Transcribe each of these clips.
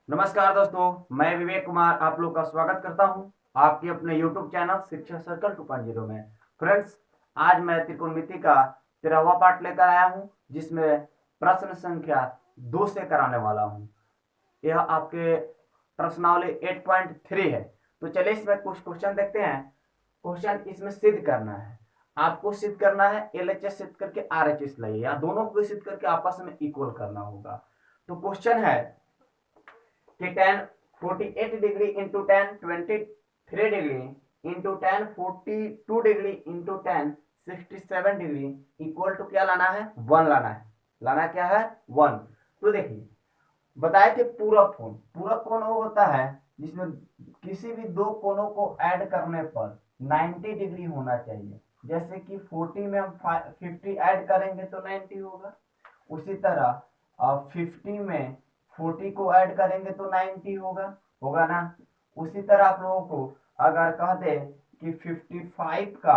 नमस्कार दोस्तों, मैं विवेक कुमार आप लोग का स्वागत करता हूं आपके अपने YouTube चैनल शिक्षा सर्कल 2.0 में। फ्रेंड्स, आज मैं त्रिकोणमिति का 13वां पार्ट लेकर आया हूं, जिसमें प्रश्न संख्या 2 से कराने वाला हूं। यह आपके प्रश्नावली 8.3 है। तो चलिए इसमें कुछ क्वेश्चन देखते हैं। क्वेश्चन इसमें सिद्ध करना है, आपको सिद्ध करना है। LHS सिद्ध करके RHS लाइए, या दोनों को सिद्ध करके आपस में इक्वल करना होगा। तो क्वेश्चन है कि tan 48 degree into tan 23 degree into tan 42 degree into tan 67 degree equal to क्या लाना है? 1 लाना है। लाना क्या है? 1। तो देखिए, बताए थे पूरक कोण। पूरक कोण वो होता है जिसमें किसी भी दो कोणों को ऐड करने पर 90 डिग्री होना चाहिए। जैसे कि 40 में हम 50 ऐड करेंगे तो 90 होगा। उसी तरह 50 में 40 को ऐड करेंगे तो 90 होगा होगा ना। उसी तरह आप लोगों को अगर कह दे कि 55 का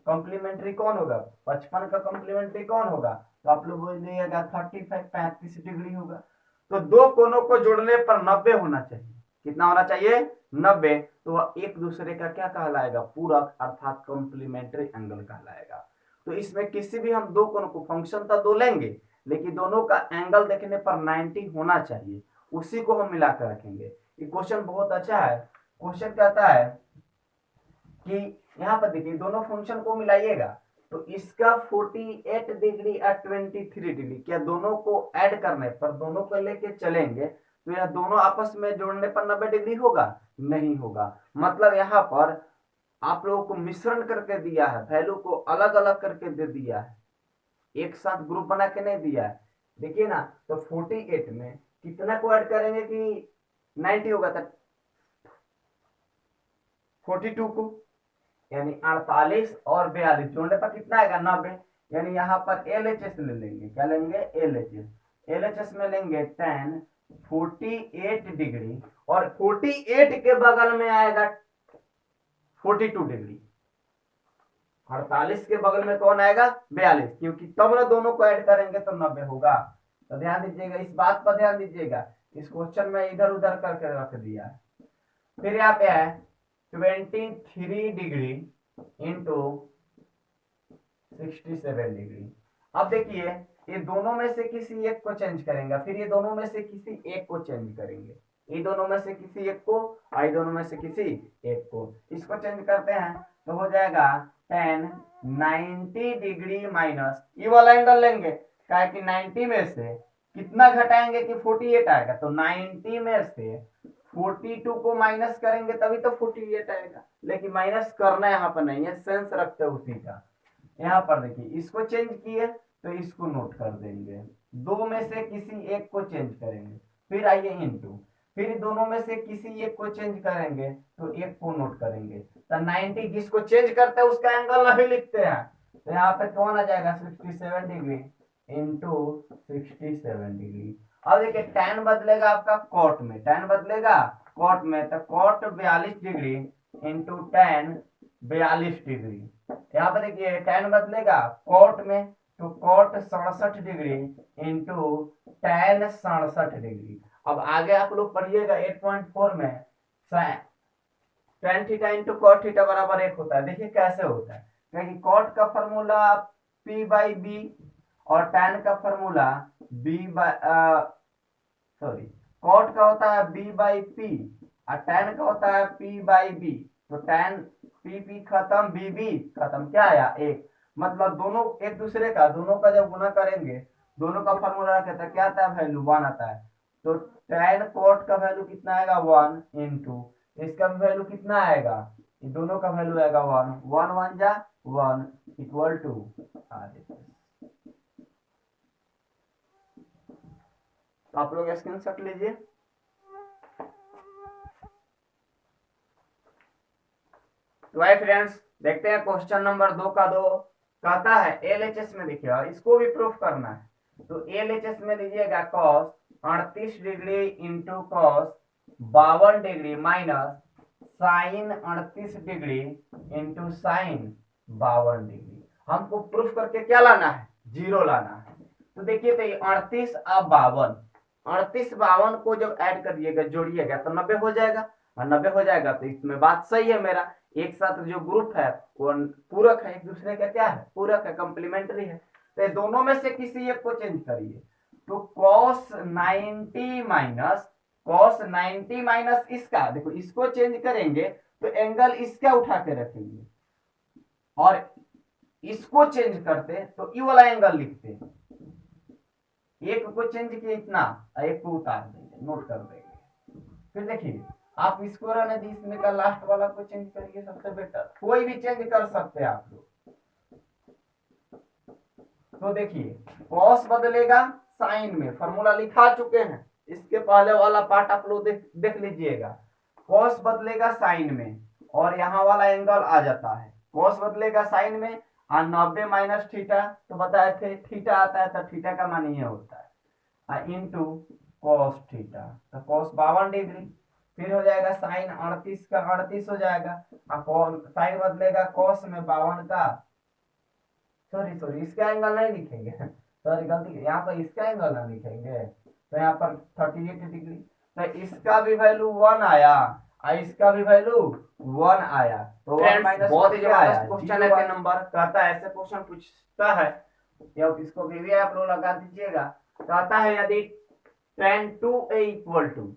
कॉम्प्लीमेंट्री कौन होगा, 55 का कॉम्प्लीमेंट्री कौन होगा, तो आप लोग बोलिएगा 35 डिग्री होगा। तो दो कोनों को जोड़ने पर 90 होना चाहिए। कितना होना चाहिए? 90। तो वह एक दूसरे का क्या कहलाएगा? पूरक, अर्थात कॉम्प्लीमेंट्री एंगल कहलाएगा। तो इसमें किसी भी हम दो कोनों को, फंक्शन तो दो लेंगे लेकिन दोनों का एंगल देखने पर 90 होना चाहिए, उसी को हम मिलाकर रखेंगे। ये क्वेश्चन बहुत अच्छा है। क्वेश्चन कहता है कि यहाँ पर देखिए, दोनों फंक्शन को मिलाइएगा तो इसका 48 डिग्री और 23 डिग्री, क्या दोनों को ऐड करने पर, दोनों को लेके चलेंगे तो यह दोनों आपस में जोड़ने पर 90 डिग्री होगा? नहीं होगा। मतलब यहाँ पर आप लोगों को मिश्रण करके दिया है, वैल्यू को अलग अलग करके दे दिया है, एक साथ ग्रुप बना के नहीं दिया है। देखिए ना, तो 48 में कितना को ऐड करेंगे कि 90 होगा? तो 42 को, यानी 48 और 42 जोड़ने पर कितना आएगा? 90। यानी यहाँ पर LHS ले लेंगे। क्या लेंगे? LHS। LHS में लेंगे tan 48 डिग्री, और 48 के बगल में आएगा 42 डिग्री। 48 के बगल में कौन आएगा? 42, क्योंकि तब ना दोनों को ऐड करेंगे तो 90 होगा। तो ध्यान दीजिएगा, इस बात पर ध्यान दीजिएगा। इस क्वेश्चन में इधर उधर करके रख दिया है। फिर यहाँ पे है 23 डिग्री इंटू 67 डिग्री। अब देखिए, ये दोनों में से किसी एक को चेंज करेंगे, फिर ये दोनों में से किसी एक को चेंज करेंगे, ये दोनों में से किसी एक को, आई दोनों में से किसी एक को। इसको चेंज करते हैं तो हो जाएगा tan 90 डिग्री माइनस, ये वाला एंगल लेंगे, क्या है कि 90 में से कितना घटाएंगे कि 48 आएगा। तो 90 में से 42 को माइनस करेंगे तभी तो 48 आएगा, लेकिन माइनस करना यहाँ पर नहीं है, सेंस रखते उसी का। यहाँ पर देखिए, इसको चेंज किए तो इसको नोट कर देंगे, दो में से किसी एक को चेंज करेंगे। फिर आइए इंटू, फिर दोनों में से किसी एक को चेंज करेंगे तो एक को नोट करेंगे। तो 90 जिसको चेंज करते हैं उसका एंगल नहीं लिखते हैं, तो यहाँ पे कौन आ जाएगा? 67 डिग्री इंटू 67 डिग्री। अब देखिए, tan बदलेगा आपका कॉट में, tan बदलेगा कॉट में, तो cot 42 degree into tan 42 degree. यहाँ पर देखिए, tan बदलेगा कॉट में, तो cot 67 degree into tan 67 degree. अब आगे आप लोग पढ़िएगा 8.4 में, tan theta into cot theta बराबर 1 होता है। देखिए कैसे होता है, क्योंकि कॉट का फॉर्मूला P/B और tan का फॉर्मूला सॉरी, कॉट का होता है B/P और tan का होता है P/B। तो tan P खत्म, B खत्म, क्या आया? 1। मतलब दोनों एक दूसरे का, दोनों का जब गुना करेंगे, दोनों का फॉर्मूला रखता है, क्या आता है? वैल्यू 1 आता है। तो tan कॉट का वैल्यू कितना आएगा? 1 इंटू इसका वैल्यू कितना आएगा? ये दोनों का वैल्यू आएगा 1, 1 1 जा 1 इक्वल टू RHS। तो आप लोग स्क्रीनशॉट लीजिए। तो भाई फ्रेंड्स, देखते हैं क्वेश्चन नंबर 2 का 2 कहता है LHS में, देखिए इसको भी प्रूफ करना है। तो LHS में लीजिएगा cos 38 degree into cos 52 degree minus sine 38 degree into sine 52 degree. हमको प्रूफ करके क्या लाना है? जीरो लाना है। तो देखिए, तो 38 और 52, 38 52 को जब ऐड करिएगा जोड़िएगा तो 90 हो जाएगा, और 90 हो जाएगा तो इसमें बात सही है मेरा। एक साथ जो ग्रुप है वो पूरक है, एक दूसरे का क्या है, पूरक है, कंप्लीमेंट्री है। तो दोनों में से किसी एक को चेंज करिए। तो cos 90 माइनस इसका, देखो इसको चेंज करेंगे तो एंगल इसका उठा के रखेंगे, और इसको चेंज करते तो ये वाला एंगल लिखते, एक को चेंज किए इतना, एक को उतार देंगे, नोट कर देंगे। फिर देखिए आप इसको रहने दीजिए, इसमें का लास्ट वाला को चेंज करिए, सबसे बेटर, कोई भी चेंज कर सकते हैं आप लोग। तो देखिए कॉस बदलेगा साइन में, फॉर्मूला लिखा चुके हैं, इसके पहले वाला पार्ट आप लोग देख लीजिएगा। कॉस बदलेगा साइन में और यहाँ वाला एंगल आ जाता है, कॉस बदलेगा साइन में और 90 माइनस थीटा, तो बताए थे थीटा आता है, तो थीटा का मान ये होता है इंटू कॉस थीटा, तो कॉस 52 डिग्री। फिर हो जाएगा साइन 38 का 38 हो जाएगा, और साइन बदलेगा कॉस में 52 का, सॉरी इसका एंगल नहीं लिखेंगे, सॉरी गलती, यहाँ पर इसका एंगल ना लिखेंगे, तो यहाँ पर 38 डिग्री, तो इसका भी वैल्यू 1 आया और इसका भी वैल्यू 1 आया। तो 1 माइनस बहुत ही जबरदस्त क्वेश्चन है, नंबर कहता है, ऐसे क्वेश्चन पूछता है, या इसको भी आप लोग लगा दीजिएगा। कहता है यदि tan 2a equal to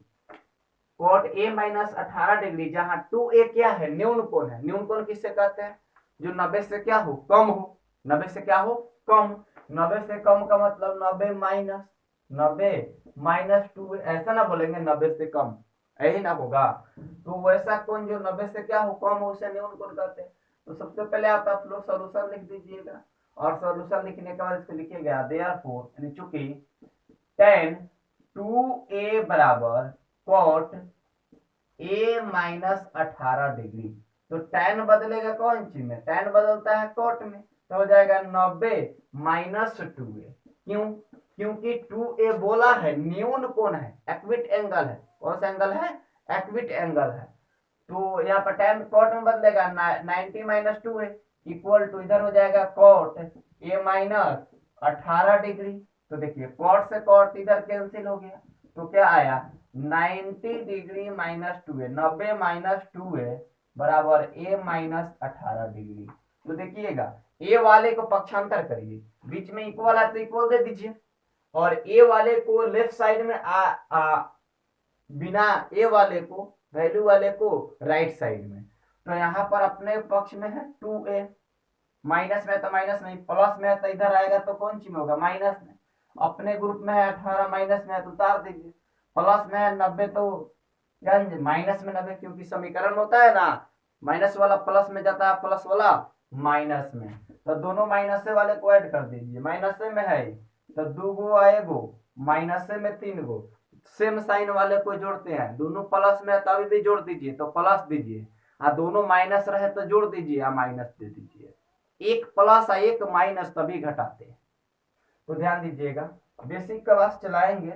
cot a minus 18 degree, जहां 2a क्या है, न्यून कोण है। न्यून कोण किससे कहते हैं, जो 90 से क्या हो, कम हो, 90 से क्या हो, कम। 90 से कम का मतलब 90 माइनस 2, ऐसा ना बोलेंगे 90 से कम, यही ना होगा। तो वैसा कोण जो 90 से क्या हो, कम हो, उसे न्यून कोण कहते हैं। तो सबसे पहले आप लोग सॉल्यूशन लिख दीजिएगा, और सॉल्यूशन लिखने के बाद इसको लिखिएगा देयरफॉर, यानी चूंकि tan 2a बराबर cot a माइनस 18 डिग्री, तो tan बदलेगा कौन चीज में, tan बदलता है cot में, तो हो जाएगा 90 माइनस 2a। क्यों, क्योंकि 2a बोला है न्यून कोण है, एक्विट एंगल है, कौन सा एंगल है, एक्विट एंगल है। तो यहाँ पर tan cot में बदलेगा 90 माइनस 2a इक्वल टू, इधर हो जाएगा cot a माइनस 18 डिग्री। तो देखिए cot से cot इधर कैंसिल हो गया, तो क्या आया 90 degree minus 2a, 90 minus 2a बराबर a माइनस 18 डिग्री। तो देखिएगा a वाले को पक्षांतर करिए, बीच में इक्वल है तो इक्वल दे दीजिए, और a वाले को लेफ्ट साइड में बिना a वाले को, वैल्यू वाले को राइट साइड में। तो यहाँ पर अपने पक्ष में है 2a, माइनस में तो माइनस नहीं, प्लस में तो इधर आएगा तो कौन सी में होगा, माइनस में। अपने ग्रुप में है 18, माइनस में है तो उतार दीजिए, प्लस में है 90 तो माइनस में 90, क्योंकि समीकरण होता है ना, माइनस वाला प्लस में जाता है, प्लस वाला माइनस में, तो दोनों माइनस वाले को ऐड कर दीजिए। माइनस में है तो 2 गो आएगो, माइनस में 3 गो, सेम साइन वाले को जोड़ते हैं, दोनों प्लस में तभी भी जोड़ दीजिए तो प्लस दीजिए, दोनों माइनस रहे तो जोड़ दीजिए या माइनस दे दीजिए, एक प्लस या एक माइनस तभी घटाते हैं। तो ध्यान दीजिएगा, बेसिक क्लास चलाएंगे,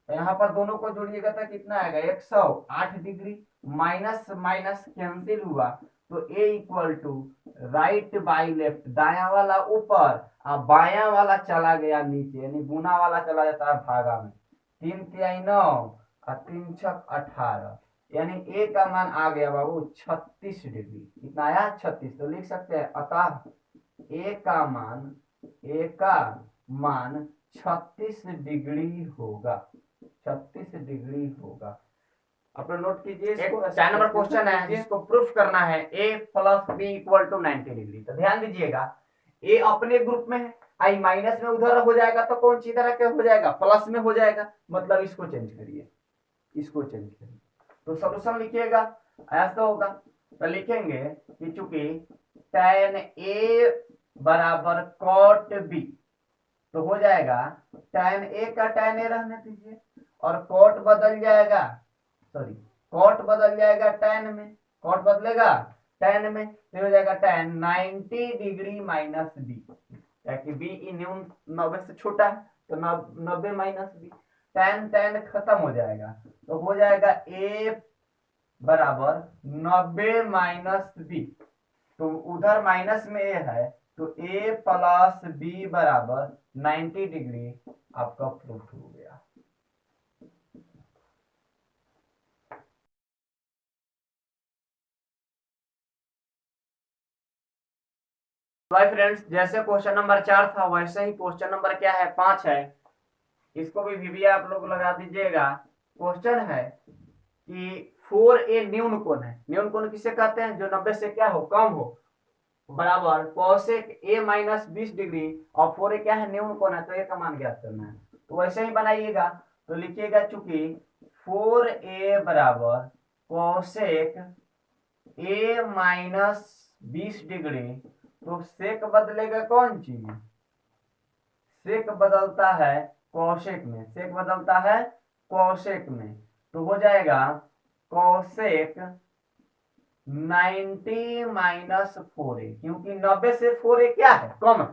यहाँ पर दोनों को जोड़िएगा तो कितना आएगा 108 डिग्री, माइनस माइनस कैंसिल हुआ, तो a equal to right by left, दाया वाला ऊपर और बाया वाला चला गया नीचे, यानी गुना वाला चला जाता है भागा में, 3 तिहाई 9 और 3 छक 18, यानी a का मान आ गया बाबू 36 डिग्री। कितना आया 36, तो लिख सकते हैं अतः a का मान 36 डिग्री होगा, 36 डिग्री होगा। अपना नोट कीजिए, 4 नंबर क्वेश्चन है जिसको प्रूफ करना है a plus b equal to 90 degree. तो ध्यान दीजिएगा a अपने ग्रुप में है, आई माइनस में उधर हो जाएगा तो कौन सी तरह के हो जाएगा, प्लस में हो जाएगा, मतलब इसको चेंज करिए, इसको चेंज करिए। तो सॉल्यूशन लिखिएगा, ऐसा होगा, तो लिखेंगे कि चूंकि tan a बराबर cot b, तो हो जाएगा tan a का tan a रहने दीजिए, और cot बदल जाएगा, सॉरी cot बदल जाएगा tan में, cot बदलेगा tan में, तो हो जाएगा tan 90 डिग्री माइनस b, ताकि b न्यून 90 से छोटा है, तो 90 माइनस b, tan खत्म हो जाएगा, तो हो जाएगा a बराबर 90 माइनस b, तो उधर माइनस में a है, तो a प्लस b बराबर 90 डिग्री आपका प्रूफ हो गया। तो भाई फ्रेंड्स, जैसे क्वेश्चन नंबर 4 था वैसे ही क्वेश्चन नंबर क्या है 5 है। इसको भी आप लोग लगा दीजिएगा। क्वेश्चन है कि 4a न्यून कोण है। न्यून कोण किसे कहते हैं? जो 90 से क्या हो, कम हो, बराबर कोसेक a माइनस 20 डिग्री। और 4a क्या है? न्यून कोण है, तो a का मान ज्ञात करना है। तो वैसे ही बनाइएगा, तो लिखिएगा चूंकि 4a बराबर कोसेक a माइनस 20 डिग्री, तो सेक बदलेगा कौन चीज? सेक बदलता है कोसेक में। सेक बदलता है कोसेक में, तो हो जाएगा कोसेक 90 माइनस 4a, क्योंकि 90 से 4a क्या है? कम है।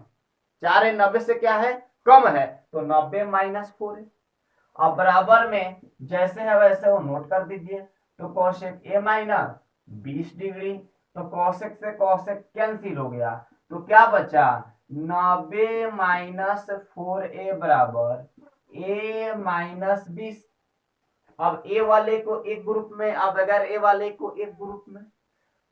4a 90 से क्या है? कम है, तो 90 माइनस 4a। अब बराबर में जैसे है वैसे वो नोट कर दीजिए। तो कोसेक a माइनस 20 डिग्री, तो कोसेक से कोसेक कैंसिल हो गया, तो क्या बचा? 90 माइनस 4a बराबर a माइनस 20। अब a वाले को एक ग्रुप में, अब अगर a वाले को एक ग्रुप में,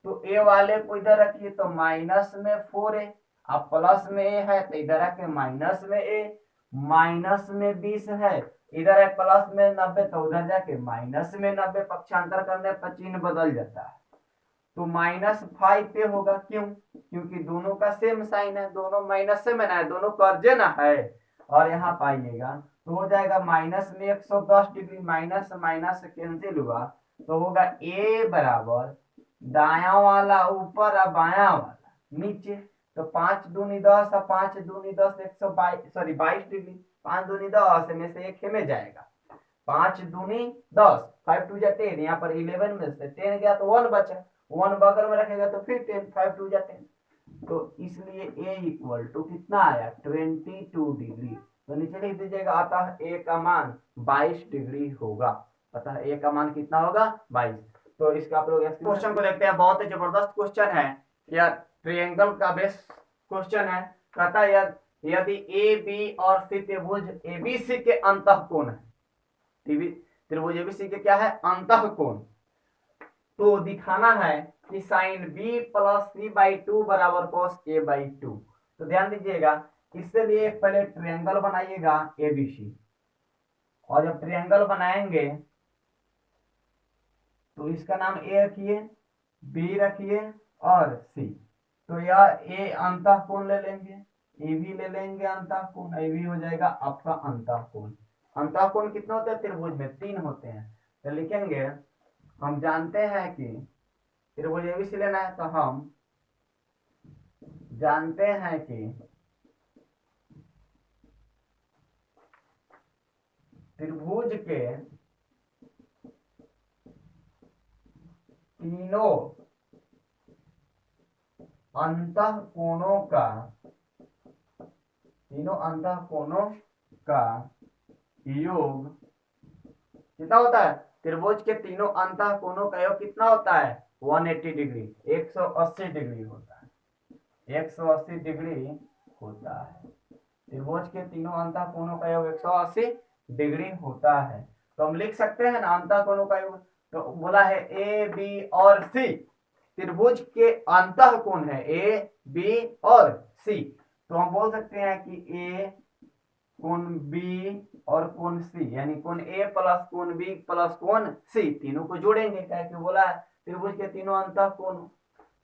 तो a वाले को इधर रखिए तो माइनस में 4a, अब प्लस में a है तो इधर रखे माइनस में a, माइनस में 20 है, इधर है प्लस में 90 तो उधर जाके माइनस में 90, पक्षांतर करने पर चिन्ह बदल जाता है। तो माइनस 5 पे होगा, क्यों? क्योंकि दोनों का सेम साइन है, दोनों माइनस से में है, दोनों कर्जे ना है। और यहाँ पाइएगा तो हो जाएगा माइनस में 110 डिग्री, माइनस माइनस कैंसिल हुआ, तो होगा a बराबर दाया वाला ऊपर और बाया वाला नीचे। तो 5 दूनी 10 और 5 दूनी 10, 122 सॉरी 22 डिग्री। 5 दूनी 10 में से एक में जाएगा, 5 दूनी 10, 5 टू जा 10, यहाँ पर 11 में से 10 गया तो 1 बचा, 1 बगल में रखेगा तो फिर 10, 5 टू जा 10। तो इसलिए a इक्वल टू कितना आया? 22 डिग्री। तो नीचे लिख दीजिएगा, अतः a का मान 22 डिग्री होगा। अतः a का मान कितना होगा? 22। तो इसका आप लोग क्वेश्चन को देखते हैं। बहुत ही जबरदस्त क्वेश्चन है, यह ट्रायंगल का बेस क्वेश्चन है। कहता है यदि ए बी और सी त्रिभुज एबीसी के अंतःकोण है, त्रिभुज एबीसी के क्या है? अंतःकोण, तो दिखाना है कि sine B plus C by 2 बराबर कॉस ए बाई 2। तो ध्यान दीजिएगा, इससे लिए पहले ट्रायंगल बनाइएगा एबीसी, और जब ट्रायंगल बनाएंगे तो इसका नाम ए रखिए, बी रखिए और सी। तो यह ए अंतःकोण ले लेंगे, ए भी ले लेंगे अंतःकोण, ए भी हो जाएगा आपका अंतःकोण। अंतःकोण कितने होते हैं त्रिभुज में? 3 होते हैं। तो लिखेंगे, हम जानते हैं कि त्रिभुज एबीसी लेना है, तो हम जानते हैं कि त्रिभुज के तीनों अंतःकोणों का योग कितना होता है? त्रिभुज के तीनों अंतःकोणों का योग कितना होता है? 180 डिग्री, 180 डिग्री होता है। 180 डिग्री होता है। त्रिभुज के तीनों अंतःकोणों का योग 180 डिग्री होता है। तो हम लिख सकते हैं ना अंतःकोणों का योग। तो बोला है ए बी और सी, त्रिभुज के अंतःकोण है ए बी और सी। तो हम बोल सकते हैं कि ए कोण बी और कोण सी, यानी कोण ए प्लस कोण बी प्लस कोण सी, तीनों को जोड़ेंगे। क्या बोला है? त्रिभुज के तीनों अंतःकोण,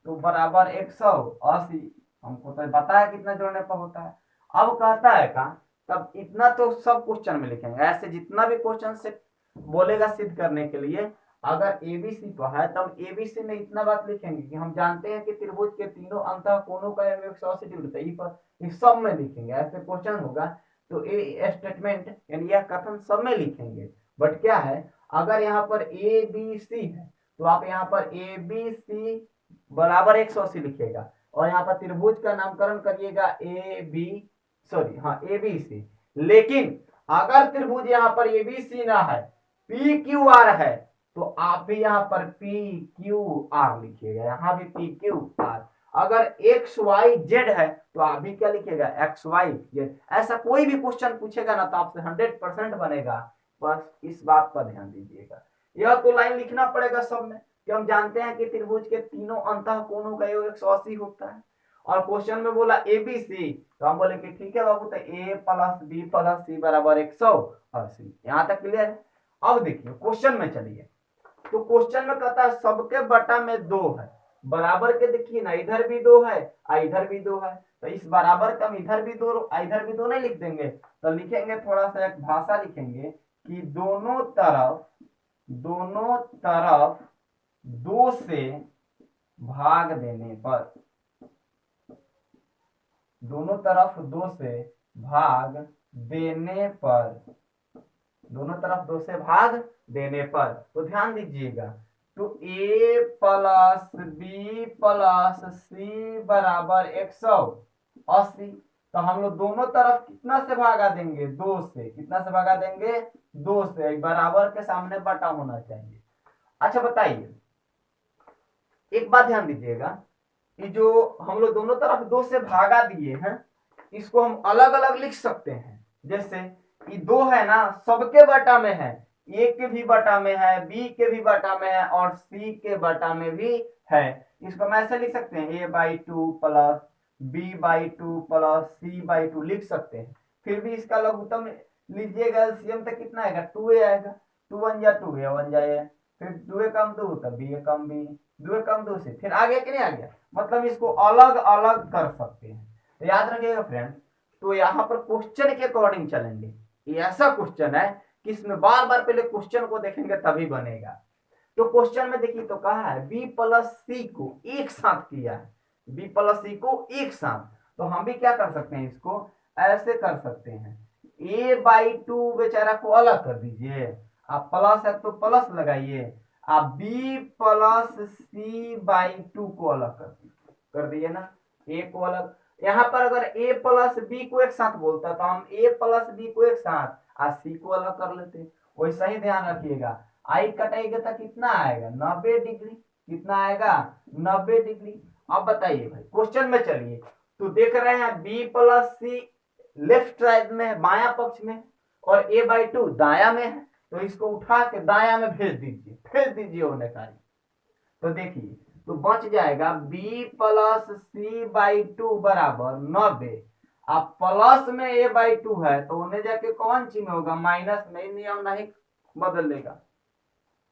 तो बराबर 180। हमको तो बताया कितना जोड़ने पर होता है। अब कहता है का, तब इतना तो सब क्वेश्चन में लिखेंगे, ऐसे जितना भी क्वेश्चन से बोलेगा सिद्ध करने के लिए, अगर एबीसी तो है तब एबीसी में इतना बात लिखेंगे कि हम जानते हैं कि त्रिभुज के तीनों अंतःकोणों का 180 डिग्री होता है, इस सब में लिखेंगे। ऐसे क्वेश्चन होगा तो ये स्टेटमेंट यानी यह कथन सब में लिखेंगे। बट क्या है, अगर यहाँ पर ए बी सी है तो आप यहाँ पर ए बी सी बराबर 180 लिखिएगा, और यहाँ पर त्रिभुज का नामकरण करिएगा A B A B C. लेकिन अगर त्रिभुज यहाँ पर ए बी सी ना है, पी क्यू आर है, तो आप भी यहाँ पर पी क्यू आर लिखिएगा, यहाँ भी पी क्यू आर। अगर एक्स वाई जेड है तो आप भी क्या लिखिएगा? X Y Z. ऐसा कोई भी क्वेश्चन पूछेगा ना तो आपसे 100% बनेगा। बस इस बात पर ध्यान दीजिएगा। यह तो लाइन लिखना पड़ेगा सब में कि हम जानते हैं कि त्रिभुज के तीनों अंतःकोणों का योग 180 होता है। और क्वेश्चन में बोला ABC, तो हम बोले कि ठीक है बाबू, तो A plus B plus C बराबर 180। यहाँ तक क्लियर है। अब देखिए क्वेश्चन में चलिए, तो क्वेश्चन में कहता है सबके बटा में 2 है, बराबर के देखिए ना, इधर भी 2 है इधर भी 2 है, तो इस बराबर का हम इधर भी 2 नहीं लिख देंगे, तो लिखेंगे थोड़ा सा एक भाषा लिखेंगे कि दोनों तरफ 2 से भाग देने पर, दोनों तरफ 2 से भाग देने पर, दोनों तरफ 2 से भाग देने पर, तो ध्यान दीजिएगा, तो A plus B plus C बराबर 180। तो हम लोग दोनों तरफ कितना से भागा देंगे, 2 से, कितना से भागा देंगे, 2 से, बराबर के सामने बटा होना चाहिए। अच्छा बताइए, एक बात ध्यान दीजिएगा कि जो हम लोग दोनों तरफ 2 से भागा दिए हैं, इसको हम अलग अलग लिख सकते हैं। जैसे ये 2 है ना, सबके बटा में है, A के भी बटा में है, B के भी बटा में है और C के बटा में भी है। इसको हम ऐसे लिख सकते हैं, A/2 plus B/2 plus C/2 लिख सकते हैं। फिर भी इसका लघुत्तम लीजिएगा, एलसीएम तक कितना आएगा, 2A आएगा, 2 1 जा 2, A 1 जाए, फिर 2A कम 2 तब B कम B, 2 कम 2 से फिर आ गया कि नहीं आ गया, मतलब इसको अलग अलग कर सकते हैं। तो याद रखिएगा फ्रेंड, तो यहाँ पर क्वेश्चन के अकॉर्डिंग चलेंगे। ये ऐसा क्वेश्चन है कि इसमें बार बार पहले क्वेश्चन को देखेंगे तभी बनेगा। तो क्वेश्चन में देखिए तो कहा है B प्लस C को एक साथ किया है, B प्लस C को एक साथ, तो हम भी क्या कर सकते हैं, इसको ऐसे कर सकते हैं, A/2 बेचारा को अलग कर दीजिए, आप प्लस है तो प्लस लगाइए, आप B प्लस C/2 को अलग कर दिए ना, A को अलग। यहाँ पर अगर A प्लस B को एक साथ बोलता तो हम A प्लस B को एक साथ और C को अलग कर लेते। वैसा ही ध्यान रखिएगा, आई कटाएगा तो कितना आएगा, 90 डिग्री, कितना आएगा, 90 डिग्री। अब बताइए भाई क्वेश्चन में चलिए, तो देख रहे हैं B plus C left side में है, बाया पक्ष में, और A/2 दाया में है, तो इसको उठा के दाया में भेज दीजिए होने कार्य। तो देखिए तो बच जाएगा B प्लस C/2 बराबर 90। अब प्लस में A/2 है तो उन्हें जाके कौन चीज में होगा, माइनस में, नियम नहीं बदल लेगा,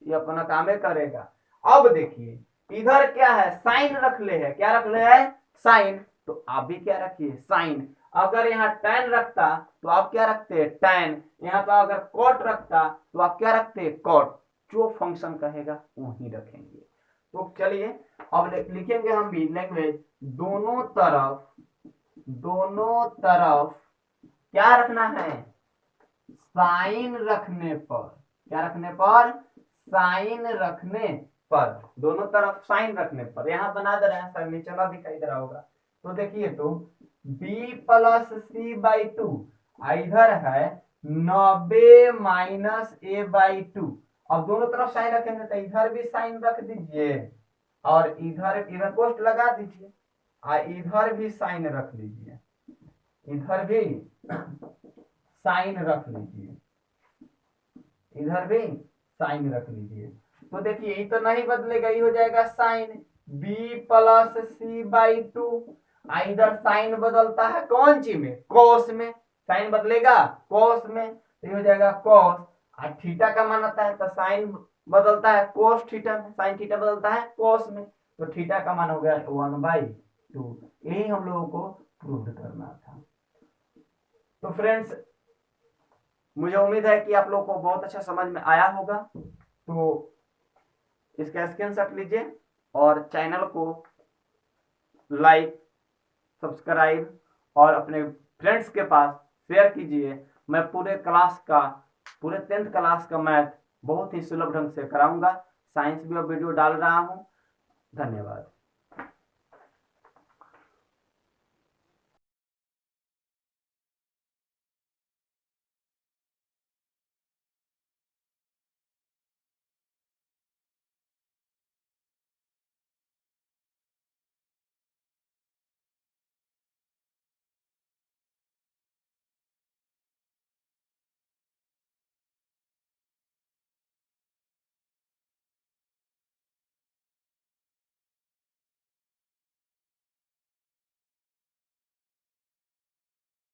ये अपना काम करेगा। अब देखिए इधर क्या है, साइन रख ले है, क्या रख ले है, साइन, तो आप भी क्या रखिए, साइन। अगर यहाँ tan रखता तो आप क्या रखते, tan। यहाँ पर अगर cot रखता तो आप क्या रखते, cot। जो फंक्शन कहेगा वही रखेंगे। तो चलिए अब लिखेंगे हम भी लैंग्वेज, दोनों तरफ क्या रखना है, साइन रखने पर, क्या रखने पर, साइन रखने पर, दोनों तरफ साइन रखने पर। यहां बना दे रहे हैं सर, नीचे ना दिखाई दे रहा होगा, तो देखिए तो B प्लस C/2, इधर है 90 माइनस A/2। अब दोनों तरफ साइन रखेंगे तो इधर भी साइन रख दीजिए और इधर कोष्ट लगा दीजिए, इधर भी साइन रख लीजिए, इधर भी साइन रख लीजिए, इधर भी साइन रख लीजिए। तो देखिए ये तो नहीं बदलेगा, ये हो जाएगा साइन B प्लस C/2, इधर साइन बदलता है कौन सी में, कॉस में, साइन बदलेगा कॉस में, तो ये हो जाएगा कॉस, और थीटा का मान आता है तो साइन बदलता है कोस थीटा में, साइन थीटा बदलता है कोस में, तो थीटा का मान हो गया 1/2। यही हम लोगों को प्रूव करना था। तो फ्रेंड्स मुझे उम्मीद है कि आप लोगों को बहुत अच्छा समझ में आया होगा। तो इसका स्क्रीनशॉट लीजिए और चैनल को लाइक, सब्सक्राइब और अपने फ्रेंड्स के पास शेयर कीजिए। मैं पूरे 10th क्लास का मैथ बहुत ही सुलभ ढंग से कराऊंगा। साइंस भी अब वीडियो डाल रहा हूं। धन्यवाद।